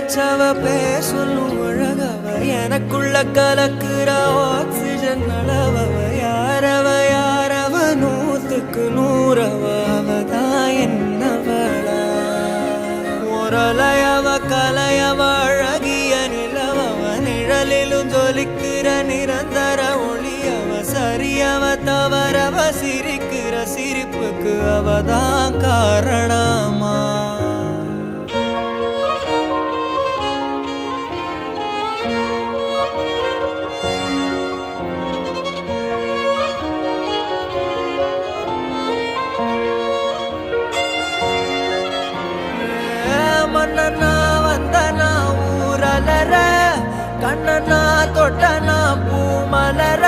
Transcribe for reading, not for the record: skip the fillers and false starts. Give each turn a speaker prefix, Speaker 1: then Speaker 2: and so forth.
Speaker 1: வச்சவ பேர் சொல்லும் அழகவ எனக்குள்ள கலக்குற ஆக்சிஜன் அளவவ யாரவ யாரவ 100க்கு 100 அவதான் என்னவளா முரலையவ கலையவ அழகிய நிலவவ நிழலிலும் ஜொலிக்கிற நிரந்தர ஒளியவ சரியவ தவறவ சிரிக்கிற சிரிப்புக்கு அவதான் காரணமா மன்னனா வந்தனா ஊரலர கண்ணனா தொட்டனா பூமலர